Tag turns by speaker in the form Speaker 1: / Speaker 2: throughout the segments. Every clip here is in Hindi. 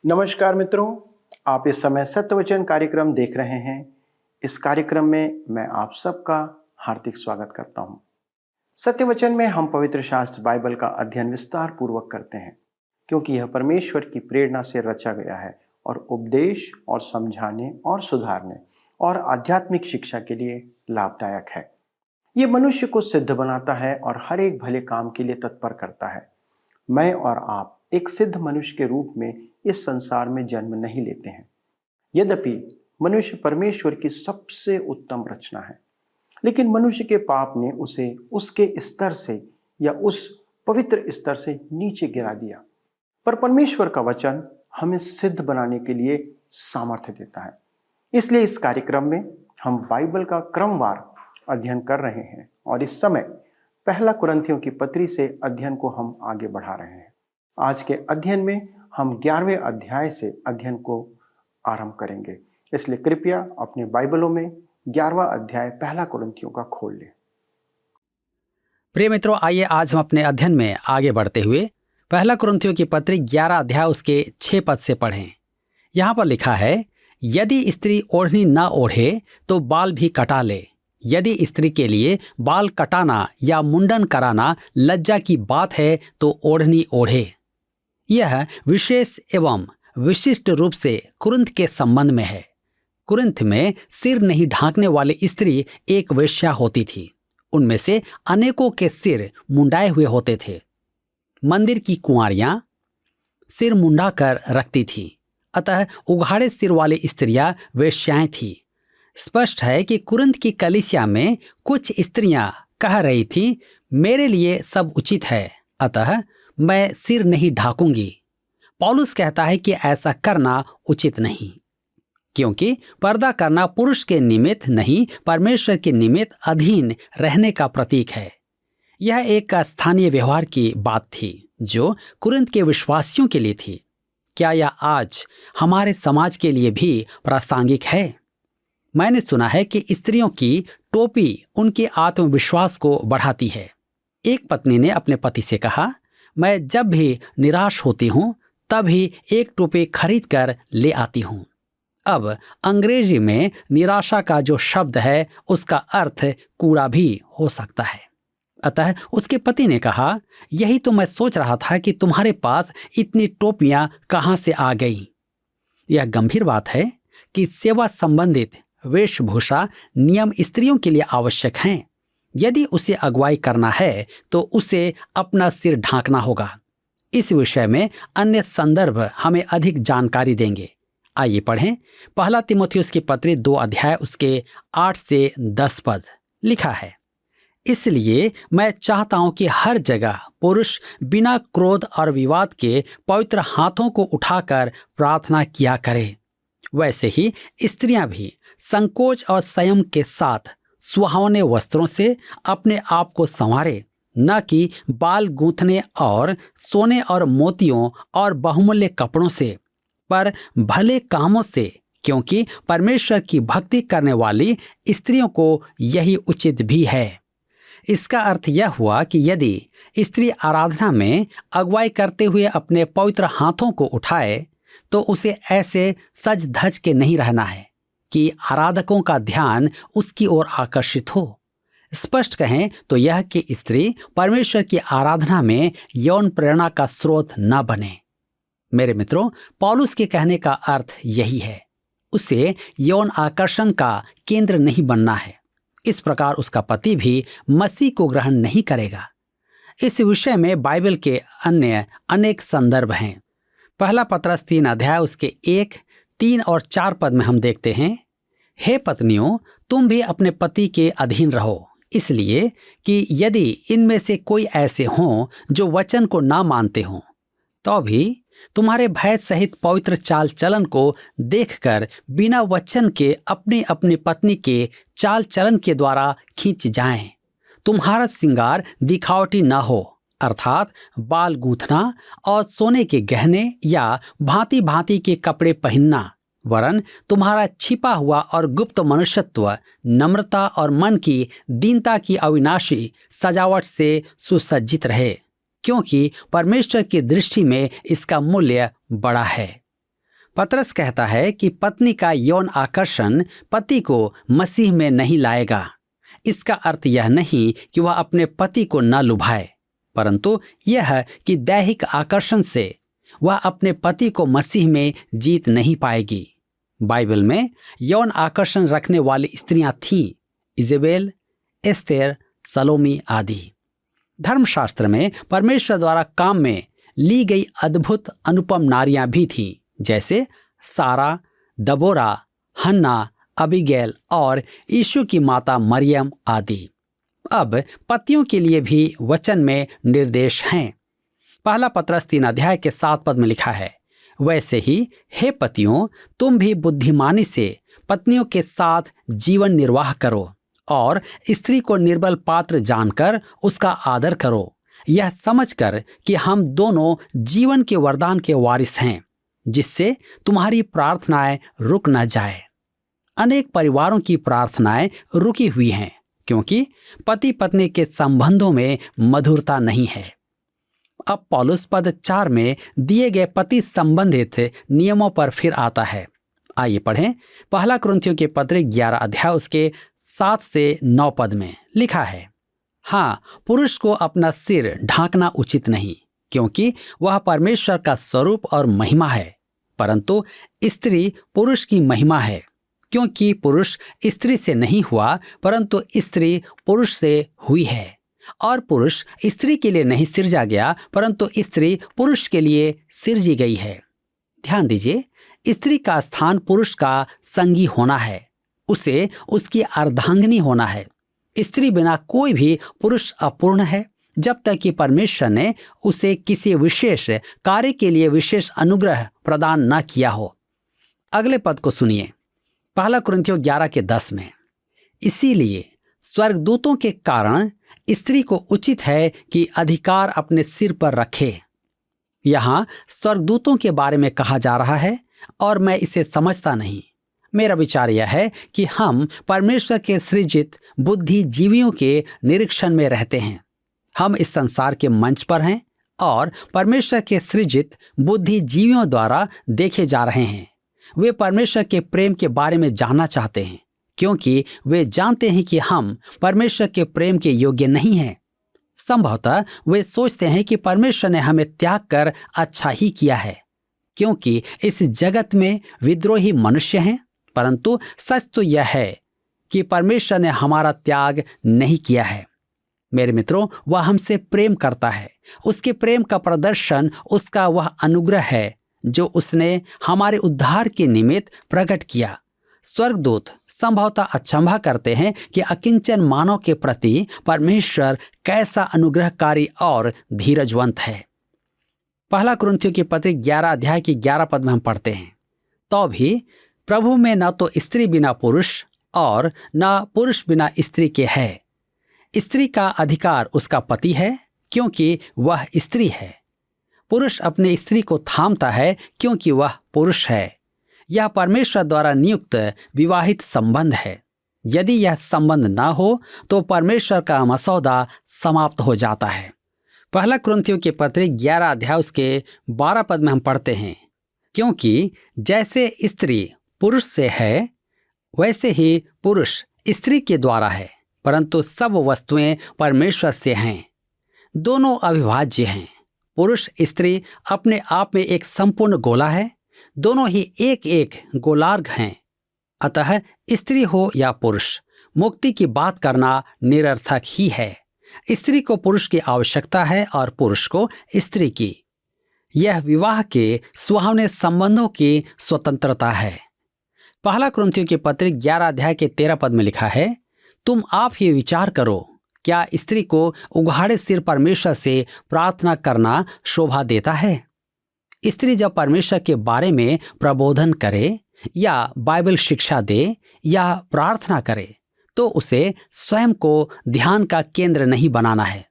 Speaker 1: नमस्कार मित्रों, आप इस समय सत्यवचन कार्यक्रम देख रहे हैं। इस कार्यक्रम में मैं आप सबका हार्दिक स्वागत करता हूं। सत्यवचन में हम पवित्र शास्त्र बाइबल का अध्ययन विस्तार पूर्वक करते हैं, क्योंकि यह परमेश्वर की प्रेरणा से रचा गया है और उपदेश और समझाने और सुधारने और आध्यात्मिक शिक्षा के लिए लाभदायक है। ये मनुष्य को सिद्ध बनाता है और हर एक भले काम के लिए तत्पर करता है। मैं और आप एक सिद्ध मनुष्य के रूप में इस संसार में जन्म नहीं लेते हैं। यद्यपि मनुष्य परमेश्वर की सबसे उत्तम रचना है, लेकिन मनुष्य के पाप ने उसे उसके स्तर से या उस पवित्र स्तर से नीचे गिरा दिया। पर परमेश्वर का वचन हमें सिद्ध बनाने के लिए सामर्थ्य देता है। इसलिए इस कार्यक्रम में हम बाइबल का क्रमवार अध्ययन कर रहे हैं और इस समय पहला कुरिन्थियों की पत्री से अध्ययन को हम आगे बढ़ा रहे हैं। आज के अध्ययन में हम 11वें अध्याय से अध्ययन को आरंभ करेंगे। इसलिए कृपया अपने बाइबलों में 11वां अध्याय पहला कुरिन्थियों का खोल लें।
Speaker 2: प्रिय मित्रों, आइए आज हम अपने अध्ययन में आगे बढ़ते हुए पहला कुरिन्थियों की पत्री 11 अध्याय उसके 6 पद से पढ़ें। यहाँ पर लिखा है, यदि स्त्री ओढ़नी न ओढ़े तो बाल भी कटा ले। यदि स्त्री के लिए बाल कटाना या मुंडन कराना लज्जा की बात है तो ओढ़नी ओढ़े। यह विशेष एवं विशिष्ट रूप से कुरिन्थ के संबंध में है। कुरिन्थ में सिर नहीं ढांकने वाली स्त्री एक वेश्या होती थी। उनमें से अनेकों के सिर मुंडाए हुए होते थे। मंदिर की कुंवारियां सिर मुंडा कर रखती थीं, अतः उघाड़े सिर वाली स्त्रियां वेश्याएं थीं। स्पष्ट है कि कुरिन्थ की कलीसिया में कुछ स्त्रियां कह रही थीं, मेरे लिए सब उचित है, अतः मैं सिर नहीं ढाकूंगी। पौलुस कहता है कि ऐसा करना उचित नहीं, क्योंकि पर्दा करना पुरुष के निमित्त नहीं, परमेश्वर के निमित्त अधीन रहने का प्रतीक है। यह एक स्थानीय व्यवहार की बात थी जो कुरिन्थ के विश्वासियों के लिए थी। क्या यह आज हमारे समाज के लिए भी प्रासंगिक है? मैंने सुना है कि स्त्रियों की टोपी उनके आत्मविश्वास को बढ़ाती है। एक पत्नी ने अपने पति से कहा, मैं जब भी निराश होती हूँ तभी एक टोपी खरीद कर ले आती हूँ। अब अंग्रेजी में निराशा का जो शब्द है उसका अर्थ कूड़ा भी हो सकता है। अतः उसके पति ने कहा, यही तो मैं सोच रहा था कि तुम्हारे पास इतनी टोपियां कहाँ से आ गई। यह गंभीर बात है कि सेवा संबंधित वेशभूषा नियम स्त्रियों के लिए आवश्यक हैं। यदि उसे अगुवाई करना है तो उसे अपना सिर ढांकना होगा। इस विषय में अन्य संदर्भ हमें अधिक जानकारी देंगे। आइए पढ़ें पहला तीमुथियुस की पत्री 2 अध्याय उसके 8 से 10 पद। लिखा है, इसलिए मैं चाहता हूं कि हर जगह पुरुष बिना क्रोध और विवाद के पवित्र हाथों को उठाकर प्रार्थना किया करे। वैसे ही स्त्रियां भी संकोच और संयम के साथ सुहावने वस्त्रों से अपने आप को संवारे, न कि बाल गूंथने और सोने और मोतियों और बहुमूल्य कपड़ों से, पर भले कामों से, क्योंकि परमेश्वर की भक्ति करने वाली स्त्रियों को यही उचित भी है। इसका अर्थ यह हुआ कि यदि स्त्री आराधना में अगुवाई करते हुए अपने पवित्र हाथों को उठाए तो उसे ऐसे सज धज के नहीं रहना है कि आराधकों का ध्यान उसकी ओर आकर्षित हो। स्पष्ट कहें तो यह कि स्त्री परमेश्वर की आराधना में यौन प्रेरणा का स्रोत न बने। मेरे मित्रों, पौलुस के कहने का अर्थ यही है। उसे यौन आकर्षण का केंद्र नहीं बनना है। इस प्रकार उसका पति भी मसीह को ग्रहण नहीं करेगा। इस विषय में बाइबल के अन्य अनेक संदर्भ हैं। पहला पत्रस 3 अध्याय उसके 1, 3 और 4 पद में हम देखते हैं, हे पत्नियों, तुम भी अपने पति के अधीन रहो, इसलिए कि यदि इनमें से कोई ऐसे हों जो वचन को ना मानते हों, तो भी तुम्हारे भय सहित पवित्र चाल चलन को देखकर बिना वचन के अपनी अपनी पत्नी के चाल चलन के द्वारा खींच जाएं। तुम्हारा श्रृंगार दिखावटी न हो, अर्थात बाल गूंथना और सोने के गहने या भांति भांति के कपड़े पहनना, वरन तुम्हारा छिपा हुआ और गुप्त मनुष्यत्व नम्रता और मन की दीनता की अविनाशी सजावट से सुसज्जित रहे, क्योंकि परमेश्वर की दृष्टि में इसका मूल्य बड़ा है। पतरस कहता है कि पत्नी का यौन आकर्षण पति को मसीह में नहीं लाएगा। इसका अर्थ यह नहीं कि वह अपने पति को न लुभाए, परंतु यह कि दैहिक आकर्षण से वह अपने पति को मसीह में जीत नहीं पाएगी। बाइबल में यौन आकर्षण रखने वाली स्त्रियां थीं, इजेबेल, एस्तेर, सलोमी आदि। धर्मशास्त्र में परमेश्वर द्वारा काम में ली गई अद्भुत अनुपम नारियां भी थीं, जैसे सारा, दबोरा, हन्ना, अबीगैल और यीशु की माता मरियम आदि। अब पतियों के लिए भी वचन में निर्देश हैं। पहला पतरस 3:7 में लिखा है, वैसे ही हे पतियों, तुम भी बुद्धिमानी से पत्नियों के साथ जीवन निर्वाह करो और स्त्री को निर्बल पात्र जानकर उसका आदर करो, यह समझकर कि हम दोनों जीवन के वरदान के वारिस हैं, जिससे तुम्हारी प्रार्थनाएं रुक न जाए। अनेक परिवारों की प्रार्थनाएं रुकी हुई हैं क्योंकि पति पत्नी के संबंधों में मधुरता नहीं है। अब पौलुस पद 4 में दिए गए पति संबंधित नियमों पर फिर आता है। आइए पढ़ें। पहला कुरिन्थियों के पत्र 11 उसके 7 से 9 पद में लिखा है, हाँ, पुरुष को अपना सिर ढांकना उचित नहीं, क्योंकि वह परमेश्वर का स्वरूप और महिमा है, परंतु स्त्री पुरुष की महिमा है, क्योंकि पुरुष स्त्री से नहीं हुआ, परंतु स्त्री पुरुष से हुई है। और पुरुष स्त्री के लिए नहीं सिरजा गया, परंतु स्त्री पुरुष के लिए सिरजी गई है। ध्यान दीजिए, स्त्री का स्थान पुरुष का संगी होना है, उसे उसकी अर्धांगिनी होना है। स्त्री बिना कोई भी पुरुष अपूर्ण है, जब तक कि परमेश्वर ने उसे किसी विशेष कार्य के लिए विशेष अनुग्रह प्रदान न किया हो। अगले पद को सुनिए, पहला कुरिन्थियों 11:10 में, इसीलिए स्वर्गदूतों के कारण स्त्री को उचित है कि अधिकार अपने सिर पर रखे। यहाँ स्वर्गदूतों के बारे में कहा जा रहा है और मैं इसे समझता नहीं। मेरा विचार यह है कि हम परमेश्वर के सृजित बुद्धिजीवियों के निरीक्षण में रहते हैं। हम इस संसार के मंच पर हैं और परमेश्वर के सृजित बुद्धिजीवियों द्वारा देखे जा रहे हैं। वे परमेश्वर के प्रेम के बारे में जानना चाहते हैं, क्योंकि वे जानते हैं कि हम परमेश्वर के प्रेम के योग्य नहीं हैं। संभवतः वे सोचते हैं कि परमेश्वर ने हमें त्याग कर अच्छा ही किया है, क्योंकि इस जगत में विद्रोही मनुष्य हैं, परंतु सच तो यह है कि परमेश्वर ने हमारा त्याग नहीं किया है। मेरे मित्रों, वह हमसे प्रेम करता है। उसके प्रेम का प्रदर्शन उसका वह अनुग्रह है जो उसने हमारे उद्धार के निमित्त प्रकट किया। स्वर्गदूत संभवतः अचंभा करते हैं कि अकिंचन मानव के प्रति परमेश्वर कैसा अनुग्रहकारी और धीरजवंत है। पहला कुरिन्थियों के पत्र 11 में हम पढ़ते हैं, तो भी प्रभु में न तो स्त्री बिना पुरुष और न पुरुष बिना स्त्री के है। स्त्री का अधिकार उसका पति है, क्योंकि वह स्त्री है। पुरुष अपने स्त्री को थामता है, क्योंकि वह पुरुष है। यह परमेश्वर द्वारा नियुक्त विवाहित संबंध है। यदि यह संबंध न हो तो परमेश्वर का मसौदा समाप्त हो जाता है। पहला कुरिन्थियों के पत्र 11 उसके 12 में हम पढ़ते हैं, क्योंकि जैसे स्त्री पुरुष से है, वैसे ही पुरुष स्त्री के द्वारा है, परंतु सब वस्तुएं परमेश्वर से हैं। दोनों अविभाज्य हैं। पुरुष स्त्री अपने आप में एक संपूर्ण गोला है। दोनों ही एक एक गोलार्ध हैं। अतः स्त्री हो या पुरुष, मुक्ति की बात करना निरर्थक ही है। स्त्री को पुरुष की आवश्यकता है और पुरुष को स्त्री की। यह विवाह के सुहावने संबंधों की स्वतंत्रता है। पहला कुरिन्थियों के पत्र 11 में लिखा है, तुम आप ही विचार करो, क्या स्त्री को उघाड़े सिर परमेश्वर से प्रार्थना करना शोभा देता है? स्त्री जब परमेश्वर के बारे में प्रबोधन करे या बाइबल शिक्षा दे या प्रार्थना करे, तो उसे स्वयं को ध्यान का केंद्र नहीं बनाना है,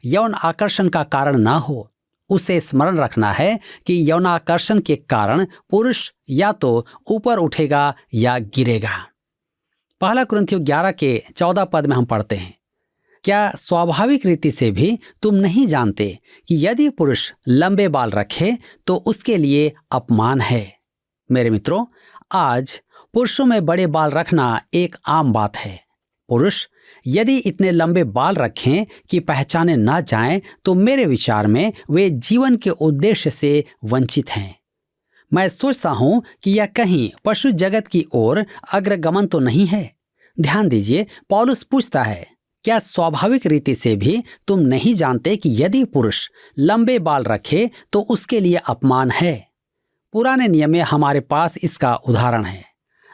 Speaker 2: यौन आकर्षण का कारण ना हो। उसे स्मरण रखना है कि यौनाकर्षण के कारण पुरुष या तो ऊपर उठेगा या गिरेगा। पहला कुरिन्थियों 11 में हम पढ़ते हैं, क्या स्वाभाविक रीति से भी तुम नहीं जानते कि यदि पुरुष लंबे बाल रखे तो उसके लिए अपमान है, मेरे मित्रों, आज पुरुषों में बड़े बाल रखना एक आम बात है। पुरुष यदि इतने लंबे बाल रखें कि पहचाने ना जाएं, तो मेरे विचार में वे जीवन के उद्देश्य से वंचित हैं। मैं सोचता हूं कि यह कहीं पशु जगत की ओर अग्रगमन तो नहीं है। ध्यान दीजिए, पौलुस पूछता है, क्या स्वाभाविक रीति से भी तुम नहीं जानते कि यदि पुरुष लंबे बाल रखे तो उसके लिए अपमान है? पुराने नियम में हमारे पास इसका उदाहरण है।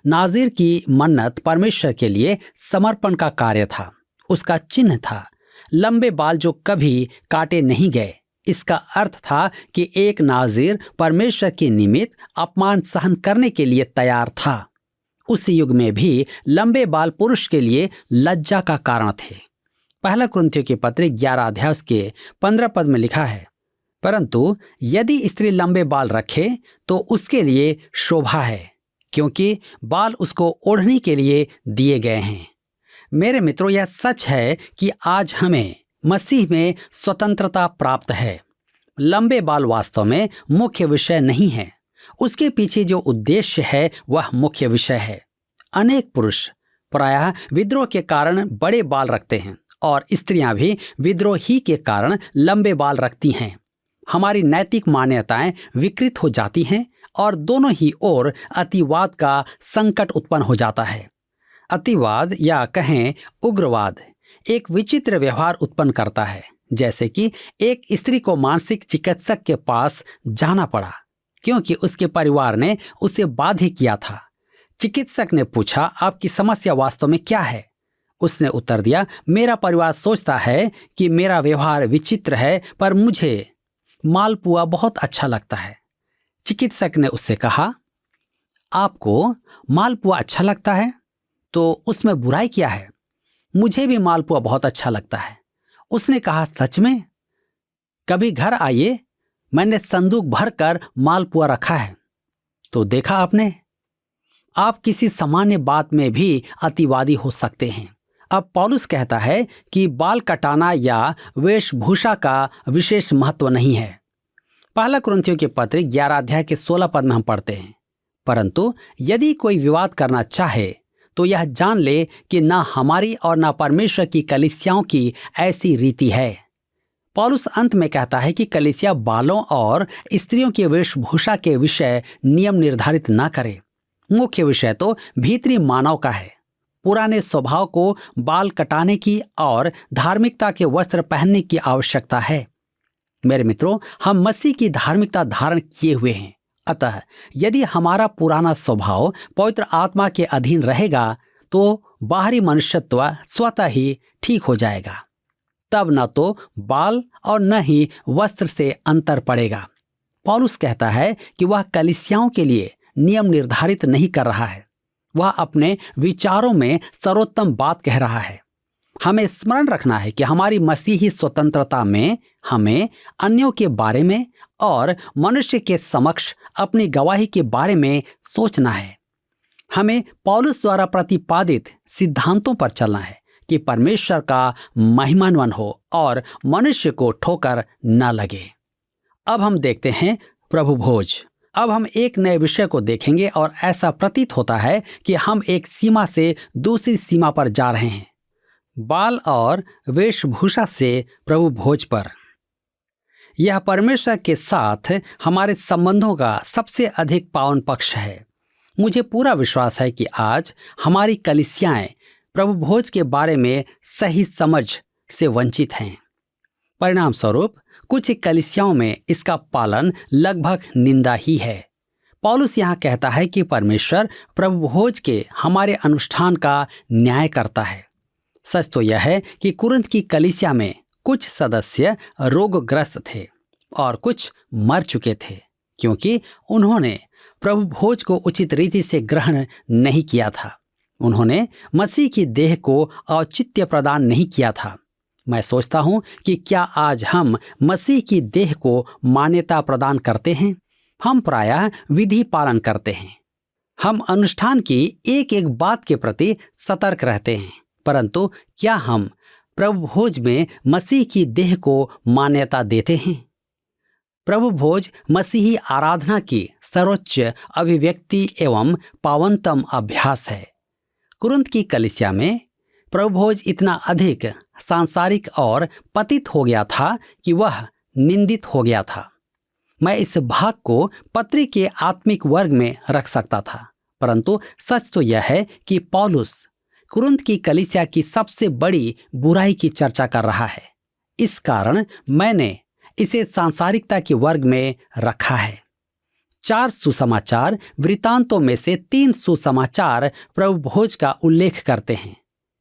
Speaker 2: नाज़ीर की मन्नत परमेश्वर के लिए समर्पण का कार्य था, उसका चिन्ह था। लंबे बाल जो कभी काटे नहीं गए, इसका अर्थ था कि एक नाज़ीर परमेश्वर के निमित्त अपमान सहन करने के लिए तैयार था। उस युग में भी लंबे बाल पुरुष के लिए लज्जा का कारण थे। पहला कुरिन्थियों के पत्र 11 अध्याय उसके 15 पद में लिखा है, परंतु यदि स्त्री लंबे बाल रखे तो उसके लिए शोभा है, क्योंकि बाल उसको ओढ़ने के लिए दिए गए हैं। मेरे मित्रों, यह सच है कि आज हमें मसीह में स्वतंत्रता प्राप्त है। लंबे बाल वास्तव में मुख्य विषय नहीं है, उसके पीछे जो उद्देश्य है वह मुख्य विषय है। अनेक पुरुष प्रायः विद्रोह के कारण बड़े बाल रखते हैं और स्त्रियां भी विद्रोह ही के कारण लंबे बाल रखती हैं। हमारी नैतिक मान्यताएं विकृत हो जाती हैं और दोनों ही ओर अतिवाद का संकट उत्पन्न हो जाता है। अतिवाद या कहें उग्रवाद एक विचित्र व्यवहार उत्पन्न करता है, जैसे कि एक स्त्री को मानसिक चिकित्सक के पास जाना पड़ा क्योंकि उसके परिवार ने उसे बाध्य किया था। चिकित्सक ने पूछा, आपकी समस्या वास्तव में क्या है? उसने उत्तर दिया, मेरा परिवार सोचता है कि मेरा व्यवहार विचित्र है, पर मुझे मालपुआ बहुत अच्छा लगता है। चिकित्सक ने उससे कहा, आपको मालपुआ अच्छा लगता है तो उसमें बुराई क्या है? मुझे भी मालपुआ बहुत अच्छा लगता है। उसने कहा, सच में? कभी घर आइए, मैंने संदूक भर कर मालपुआ रखा है। तो देखा आपने, आप किसी सामान्य बात में भी अतिवादी हो सकते हैं। अब पौलुस कहता है कि बाल कटाना या वेशभूषा का विशेष महत्व नहीं है। पहला कुरिन्थियों के पत्र 11 अध्याय के 16 पद में हम पढ़ते हैं, परंतु यदि कोई विवाद करना चाहे तो यह जान ले कि ना हमारी और ना परमेश्वर की कलीसियाओं की ऐसी रीति है। पौलुस अंत में कहता है कि कलीसिया बालों और स्त्रियों की वेशभूषा के विषय नियम निर्धारित ना करे। मुख्य विषय तो भीतरी मानव का है। पुराने स्वभाव को बाल कटाने की और धार्मिकता के वस्त्र पहनने की आवश्यकता है। मेरे मित्रों, हम मसीह की धार्मिकता धारण किए हुए हैं। अतः यदि हमारा पुराना स्वभाव पवित्र आत्मा के अधीन रहेगा तो बाहरी मनुष्यत्व स्वतः ही ठीक हो जाएगा। तब न तो बाल और न ही वस्त्र से अंतर पड़ेगा। पौलुस कहता है कि वह कलीसियाओं के लिए नियम निर्धारित नहीं कर रहा है, वह अपने विचारों में सर्वोत्तम बात कह रहा है। हमें स्मरण रखना है कि हमारी मसीही स्वतंत्रता में हमें अन्यों के बारे में और मनुष्य के समक्ष अपनी गवाही के बारे में सोचना है। हमें पौलुस द्वारा प्रतिपादित सिद्धांतों पर चलना है कि परमेश्वर का महिमान्वित हो और मनुष्य को ठोकर न लगे। अब हम देखते हैं प्रभु भोज। अब हम एक नए विषय को देखेंगे और ऐसा प्रतीत होता है कि हम एक सीमा से दूसरी सीमा पर जा रहे हैं। बाल और वेशभूषा से प्रभु भोज पर। यह परमेश्वर के साथ हमारे संबंधों का सबसे अधिक पावन पक्ष है। मुझे पूरा विश्वास है कि आज हमारी कलीसियाएं प्रभु भोज के बारे में सही समझ से वंचित हैं। परिणाम स्वरूप कुछ कलीसियाओं में इसका पालन लगभग निंदा ही है। पौलुस यहाँ कहता है कि परमेश्वर प्रभु भोज के हमारे अनुष्ठान का न्याय करता है। सच तो यह है कि कुरिन्थ की कलीसिया में कुछ सदस्य रोगग्रस्त थे और कुछ मर चुके थे, क्योंकि उन्होंने प्रभु भोज को उचित रीति से ग्रहण नहीं किया था। उन्होंने मसीह की देह को औचित्य प्रदान नहीं किया था। मैं सोचता हूं कि क्या आज हम मसीह की देह को मान्यता प्रदान करते हैं? हम प्रायः विधि पालन करते हैं। हम अनुष्ठान की एक एक बात के प्रति सतर्क रहते हैं, परंतु क्या हम प्रभु भोज में मसीह की देह को मान्यता देते हैं? प्रभु भोज मसीही आराधना की सर्वोच्च अभिव्यक्ति एवं पावनतम अभ्यास है। कुरिन्थ की कलीसिया में प्रभु भोज इतना अधिक सांसारिक और पतित हो गया था कि वह निंदित हो गया था। मैं इस भाग को पत्री के आत्मिक वर्ग में रख सकता था, परंतु सच तो यह है कि पौलुस कुरिन्थ की कलीसिया की सबसे बड़ी बुराई की चर्चा कर रहा है। इस कारण मैंने इसे सांसारिकता के वर्ग में रखा है। 4 सुसमाचार वृत्तांतों में से 3 सुसमाचार प्रभु भोज का उल्लेख करते हैं।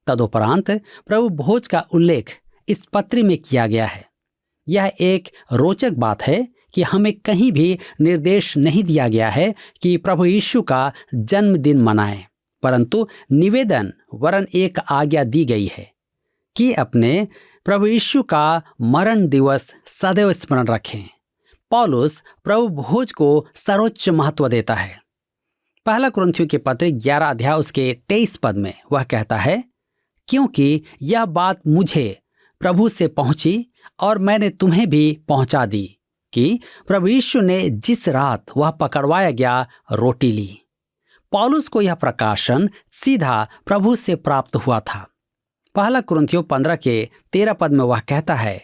Speaker 2: तदुपरांत प्रभु भोज का उल्लेख इस पत्री में किया गया है। यह एक रोचक बात है कि हमें कहीं भी निर्देश नहीं दिया गया है कि प्रभु यीशु का जन्मदिन मनाएं, परंतु निवेदन वरन एक आज्ञा दी गई है कि अपने प्रभु यीशु का मरण दिवस सदैव स्मरण रखें। पौलुस प्रभु भोज को सर्वोच्च महत्व देता है। पहला कुरिन्थियों के पत्र 11 अध्याय उसके 23 पद में वह कहता है, क्योंकि यह बात मुझे प्रभु से पहुंची और मैंने तुम्हें भी पहुंचा दी कि प्रभु यीशु ने जिस रात वह पकड़वाया गया रोटी ली। पौलुस को यह प्रकाशन सीधा प्रभु से प्राप्त हुआ था। पहला कुरिन्थियों 15 के 13 पद में वह कहता है,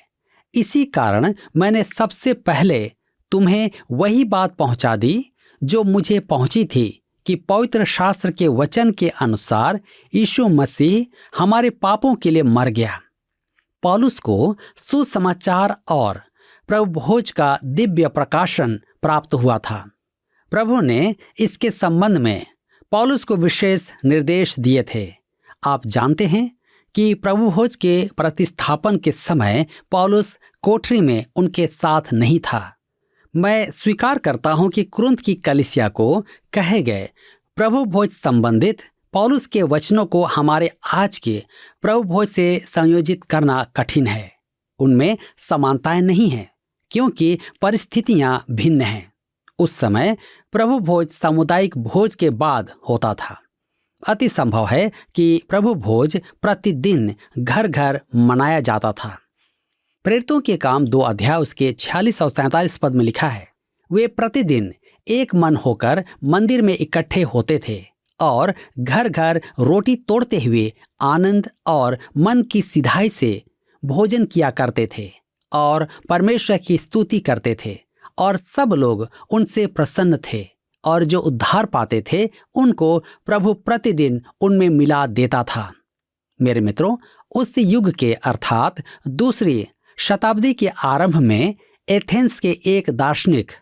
Speaker 2: इसी कारण मैंने सबसे पहले तुम्हें वही बात पहुंचा दी जो मुझे पहुंची थी कि पवित्र शास्त्र के वचन के अनुसार यीशु मसीह हमारे पापों के लिए मर गया। पौलुस को सुसमाचार और प्रभु भोज का दिव्य प्रकाशन प्राप्त हुआ था। प्रभु ने इसके संबंध में पौलुस को विशेष निर्देश दिए थे। आप जानते हैं कि प्रभु भोज के प्रतिस्थापन के समय पौलुस कोठरी में उनके साथ नहीं था। मैं स्वीकार करता हूं कि कुरिन्थ की कलीसिया को कहे गए प्रभु भोज संबंधित पौलुस के वचनों को हमारे आज के प्रभु भोज से संयोजित करना कठिन है। उनमें समानताएं नहीं हैं क्योंकि परिस्थितियां भिन्न हैं। उस समय प्रभु भोज सामुदायिक भोज के बाद होता था। अति संभव है कि प्रभु भोज प्रतिदिन घर घर मनाया जाता था। प्रेरितों के काम 2 अध्याय उसके 46 और 47 पद में लिखा है, वे प्रतिदिन एक मन होकर मंदिर में इकट्ठे होते थे और घर घर रोटी तोड़ते हुए आनंद और मन की सिधाई से भोजन किया करते थे और परमेश्वर की स्तुति करते थे, और सब लोग उनसे प्रसन्न थे और जो उद्धार पाते थे उनको प्रभु प्रतिदिन उनमें मिला देता था। मेरे मित्रों, उस युग के अर्थात दूसरी शताब्दी के आरंभ में एथेंस के एक दार्शनिक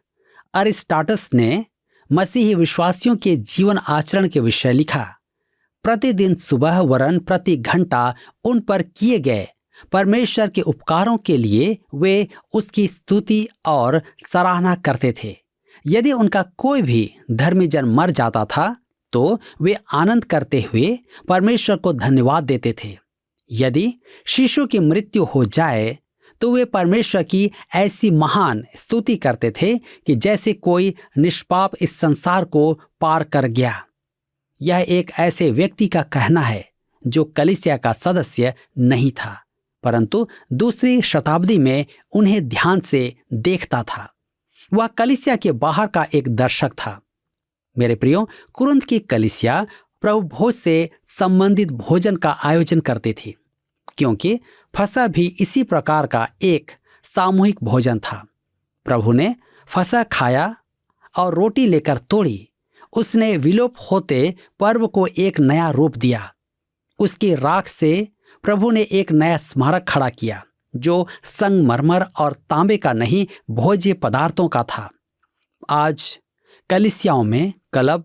Speaker 2: अरिस्टाटस ने मसीही विश्वासियों के जीवन आचरण के विषय लिखा। प्रतिदिन सुबह वरन प्रति घंटा उन पर किए गए परमेश्वर के उपकारों के लिए वे उसकी स्तुति और सराहना करते थे। यदि उनका कोई भी धर्मी जन मर जाता था तो वे आनंद करते हुए परमेश्वर को धन्यवाद देते थे। यदि शिशु की मृत्यु हो जाए तो वे परमेश्वर की ऐसी महान स्तुति करते थे कि जैसे कोई निष्पाप इस संसार को पार कर गया। यह एक ऐसे व्यक्ति का कहना है जो कलीसिया का सदस्य नहीं था, परंतु दूसरी शताब्दी में उन्हें ध्यान से देखता था। वह कलीसिया के बाहर का एक दर्शक था। मेरे प्रियो, कुरिन्थ की कलीसिया प्रभु भोज से संबंधित भोजन का आयोजन करती थी, क्योंकि फसह भी इसी प्रकार का एक सामूहिक भोजन था। प्रभु ने फसह खाया और रोटी लेकर तोड़ी। उसने विलोप होते पर्व को एक नया रूप दिया। उसकी राख से प्रभु ने एक नया स्मारक खड़ा किया जो संगमरमर और तांबे का नहीं, भोज्य पदार्थों का था। आज कलीसियाओं में क्लब,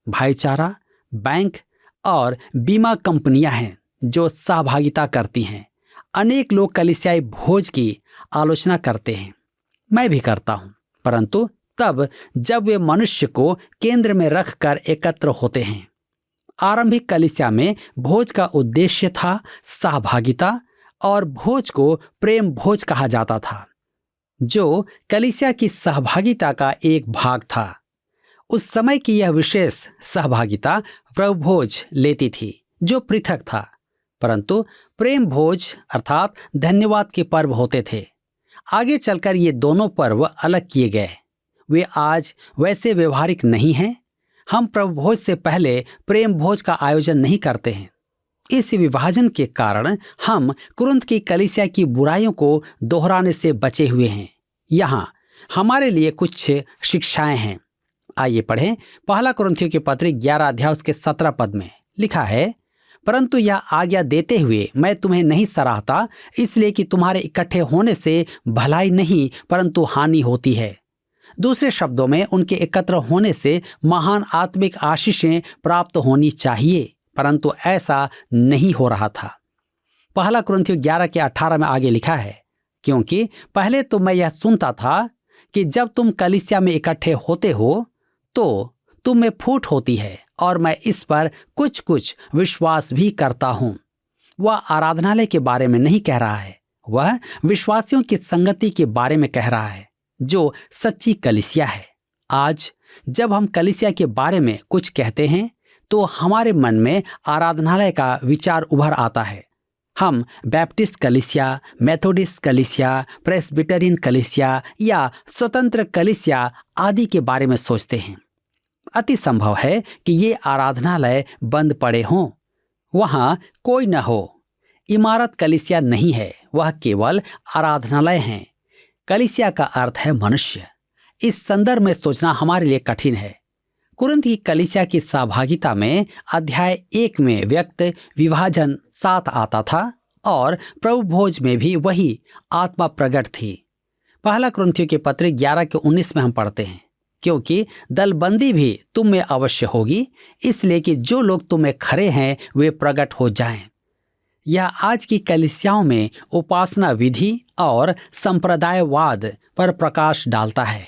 Speaker 2: भाईचारा, बैंक और बीमा कंपनियां हैं जो सहभागिता करती हैं। अनेक लोग कलीसियाई भोज की आलोचना करते हैं, मैं भी करता हूं, परंतु तब जब वे मनुष्य को केंद्र में रखकर एकत्र होते हैं। आरंभिक कलीसिया में भोज का उद्देश्य था सहभागिता, और भोज को प्रेम भोज कहा जाता था, जो कलीसिया की सहभागिता का एक भाग था। उस समय की यह विशेष सहभागिता प्रभु भोज लेती थी, जो पृथक था, परंतु प्रेम भोज अर्थात धन्यवाद के पर्व होते थे। आगे चलकर ये दोनों पर्व अलग किए गए। वे आज वैसे व्यवहारिक नहीं हैं। हम प्रभु भोज से पहले प्रेम भोज का आयोजन नहीं करते हैं। इस विभाजन के कारण हम कुरिन्थ की कलीसिया की बुराइयों को दोहराने से बचे हुए हैं। यहाँ हमारे लिए कुछ शिक्षाएं हैं। आइए पढ़ें। पहला कुरिन्थियों के पत्र 11 अध्याय उसके 17 पद में लिखा है, परंतु यह आज्ञा देते हुए मैं तुम्हें नहीं सराहता, इसलिए कि तुम्हारे इकट्ठे होने से भलाई नहीं परंतु हानि होती है। दूसरे शब्दों में उनके एकत्र होने से महान आत्मिक आशीषें प्राप्त होनी चाहिए, परंतु ऐसा नहीं हो रहा था। पहला कुरिन्थियों 11 के 18 में आगे लिखा है, क्योंकि पहले तो मैं यह सुनता था कि जब तुम कलीसिया में इकट्ठे होते हो तो तुम में फूट होती है, और मैं इस पर कुछ कुछ विश्वास भी करता हूं। वह आराधनालय के बारे में नहीं कह रहा है, वह विश्वासियों की संगति के बारे में कह रहा है जो सच्ची कलीसिया है। आज जब हम कलीसिया के बारे में कुछ कहते हैं तो हमारे मन में आराधनालय का विचार उभर आता है। हम बैप्टिस्ट कलीसिया, मेथोडिस्ट कलीसिया, प्रेस्बिटेरियन कलीसिया या स्वतंत्र कलीसिया आदि के बारे में सोचते हैं। अति संभव है कि ये आराधनालय बंद पड़े हों, वहां कोई न हो। इमारत कलीसिया नहीं है, वह केवल आराधनालय है। कलीसिया का अर्थ है मनुष्य। इस संदर्भ में सोचना हमारे लिए कठिन है। कुरिन्थ की कलीसिया की सहभागिता में अध्याय 1 में व्यक्त विभाजन साथ आता था और प्रभु भोज में भी वही आत्मा प्रकट थी। पहला कुरिन्थियों के पत्र 11 के 19 में हम पढ़ते हैं, क्योंकि दलबंदी भी तुम में अवश्य होगी, इसलिए कि जो लोग तुम में खरे हैं वे प्रकट हो जाएं। यह आज की कलीसियाओं में उपासना विधि और संप्रदायवाद पर प्रकाश डालता है।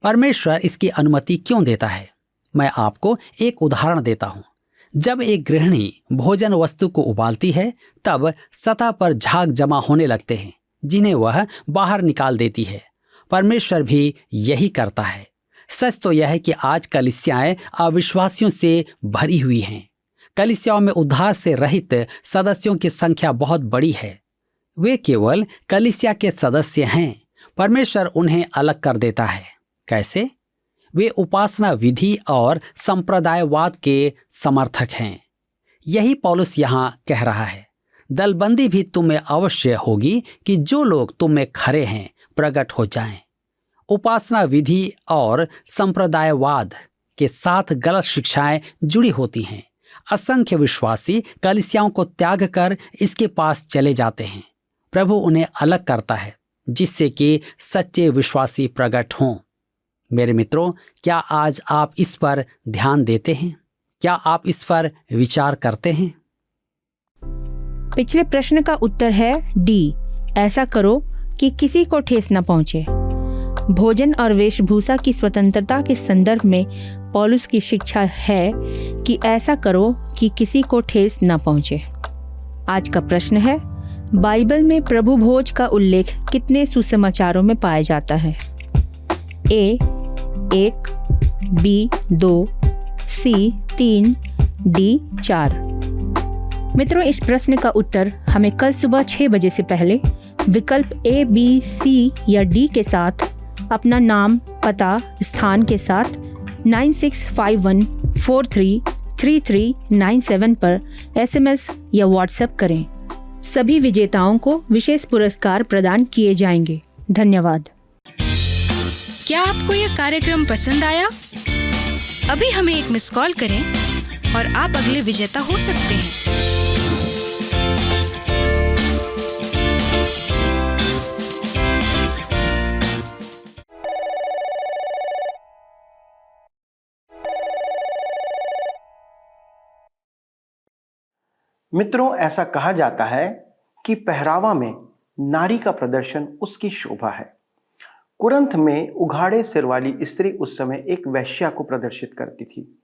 Speaker 2: परमेश्वर इसकी अनुमति क्यों देता है? मैं आपको एक उदाहरण देता हूं। जब एक गृहिणी भोजन वस्तु को उबालती है तब सतह पर झाग जमा होने लगते हैं जिन्हें वह बाहर निकाल देती है। परमेश्वर भी यही करता है। सच तो यह है कि आज कलीसियाएं अविश्वासियों से भरी हुई हैं। कलीसियाओं में उद्धार से रहित सदस्यों की संख्या बहुत बड़ी है। वे केवल कलीसिया के सदस्य हैं। परमेश्वर उन्हें अलग कर देता है। कैसे? वे उपासना विधि और संप्रदायवाद के समर्थक हैं। यही पौलुस यहाँ कह रहा है। दलबंदी भी तुम में अवश्य होगी कि जो लोग तुम में खरे हैं प्रकट हो जाएं। उपासना विधि और संप्रदायवाद के साथ गलत शिक्षाएं जुड़ी होती हैं। असंख्य विश्वासी कलीसियाओं को त्याग कर इसके पास चले जाते हैं। प्रभु उन्हें अलग करता है जिससे कि सच्चे विश्वासी प्रकट हों। मेरे मित्रों, क्या आज आप इस पर ध्यान देते हैं? क्या आप इस पर विचार करते हैं?
Speaker 3: पिछले प्रश्न का उत्तर है डी, ऐसा करो कि किसी को ठेस न पहुंचे। भोजन और वेशभूषा की स्वतंत्रता के संदर्भ में पौलुस की शिक्षा है कि ऐसा करो कि किसी को ठेस न पहुंचे। आज का प्रश्न है, बाइबल में प्रभु भोज का उल्लेख कितने सुसमाचारों में पाया जाता है? ए 1, बी 2, सी 3, डी 4। मित्रों, इस प्रश्न का उत्तर हमें कल सुबह 6 बजे से पहले विकल्प ए, बी, सी या डी के साथ अपना नाम, पता, स्थान के साथ 9651433397 पर SMS या WhatsApp करें। सभी विजेताओं को विशेष पुरस्कार प्रदान किए जाएंगे। धन्यवाद।
Speaker 4: क्या आपको यह कार्यक्रम पसंद आया? अभी हमें एक मिस कॉल करें और आप अगले विजेता हो सकते हैं।
Speaker 1: मित्रों, ऐसा कहा जाता है कि पहरावा में नारी का प्रदर्शन उसकी शोभा है। कुरिन्थ में उघाड़े सिर वाली स्त्री उस समय एक वेश्या को प्रदर्शित करती थी।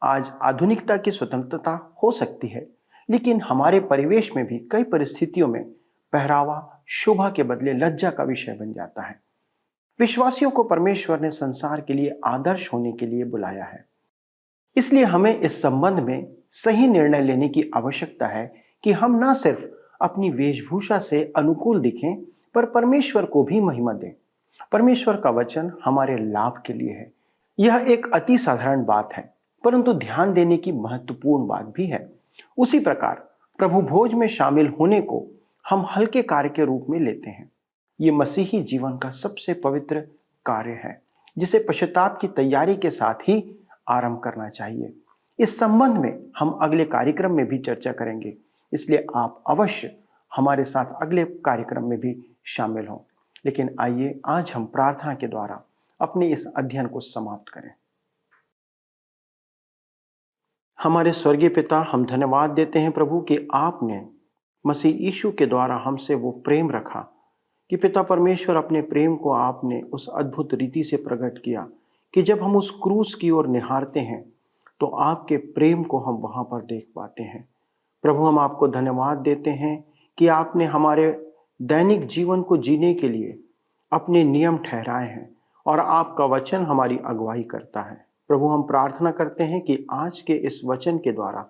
Speaker 1: आज आधुनिकता की स्वतंत्रता हो सकती है, लेकिन हमारे परिवेश में भी कई परिस्थितियों में पहरावा शोभा के बदले लज्जा का विषय बन जाता है। विश्वासियों को परमेश्वर ने संसार के लिए आदर्श होने के लिए बुलाया है। इसलिए हमें इस संबंध में सही निर्णय लेने की आवश्यकता है कि हम न सिर्फ अपनी वेशभूषा से अनुकूल दिखें, पर परमेश्वर को भी महिमा दें। परमेश्वर का वचन हमारे लाभ के लिए है। यह एक अति साधारण बात है, परंतु ध्यान देने की महत्वपूर्ण बात भी है। उसी प्रकार प्रभु भोज में शामिल होने को हम हल्के कार्य के रूप में लेते हैं। ये मसीही जीवन का सबसे पवित्र कार्य है, जिसे पश्चाताप की तैयारी के साथ ही आरंभ करना चाहिए। इस संबंध में हम अगले कार्यक्रम में भी चर्चा करेंगे, इसलिए आप अवश्य हमारे साथ अगले कार्यक्रम में भी शामिल हों। लेकिन आइए आज हम प्रार्थना के द्वारा अपने इस अध्ययन को समाप्त करें। हमारे स्वर्गीय पिता, हम धन्यवाद देते हैं प्रभु कि आपने मसीह यीशु के द्वारा हमसे वो प्रेम रखा कि पिता परमेश्वर अपने प्रेम को आपने उस अद्भुत रीति से प्रकट किया कि जब हम उस क्रूस की ओर निहारते हैं तो आपके प्रेम को हम वहां पर देख पाते हैं। प्रभु, हम आपको धन्यवाद देते हैं कि आपने हमारे दैनिक जीवन को जीने के लिए अपने नियम ठहराए हैं और आपका वचन हमारी अगुवाई करता है। प्रभु, हम प्रार्थना करते हैं कि आज के इस वचन के द्वारा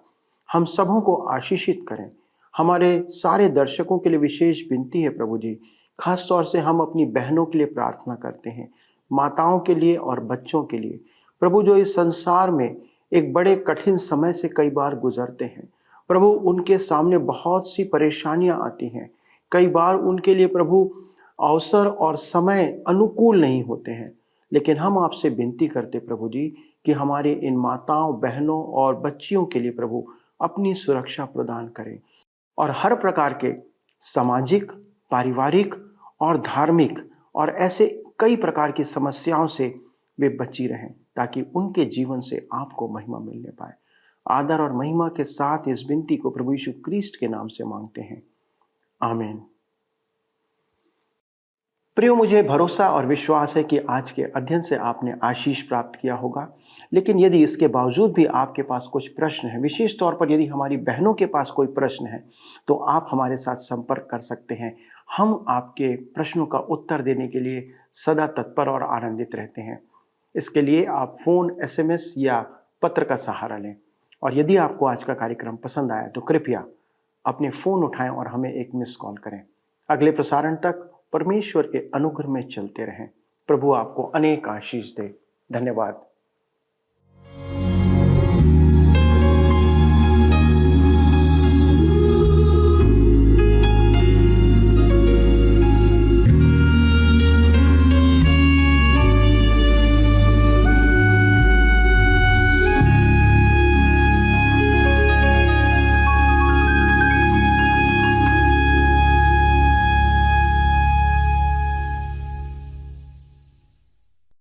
Speaker 1: हम सबों को आशीषित करें। हमारे सारे दर्शकों के लिए विशेष विनती है प्रभु जी, खास तौर से हम अपनी बहनों के लिए प्रार्थना करते हैं, माताओं के लिए और बच्चों के लिए प्रभु, जो इस संसार में एक बड़े कठिन समय से कई बार गुजरते हैं। प्रभु, उनके सामने बहुत सी परेशानियां आती हैं। कई बार उनके लिए प्रभु अवसर और समय अनुकूल नहीं होते हैं, लेकिन हम आपसे विनती करते प्रभु जी कि हमारे इन माताओं, बहनों और बच्चियों के लिए प्रभु अपनी सुरक्षा प्रदान करें और हर प्रकार के सामाजिक, पारिवारिक और धार्मिक और ऐसे कई प्रकार की समस्याओं से वे बची रहें, ताकि उनके जीवन से आपको महिमा मिलने पाए। आदर और महिमा के साथ इस विनती को प्रभु यीशु क्रिस्ट के नाम से मांगते हैं, आमीन। प्रियो, मुझे भरोसा और विश्वास है कि आज के अध्ययन से आपने आशीष प्राप्त किया होगा। लेकिन यदि इसके बावजूद भी आपके पास कुछ प्रश्न है, विशेष तौर पर यदि हमारी बहनों के पास कोई प्रश्न है, तो आप हमारे साथ संपर्क कर सकते हैं। हम आपके प्रश्नों का उत्तर देने के लिए सदा तत्पर और आनंदित रहते हैं। इसके लिए आप फ़ोन, SMS या पत्र का सहारा लें। और यदि आपको आज का कार्यक्रम पसंद आया तो कृपया अपने फ़ोन उठाएं और हमें एक मिस कॉल करें। अगले प्रसारण तक परमेश्वर के अनुग्रह में चलते रहें। प्रभु आपको अनेक आशीष दे। धन्यवाद।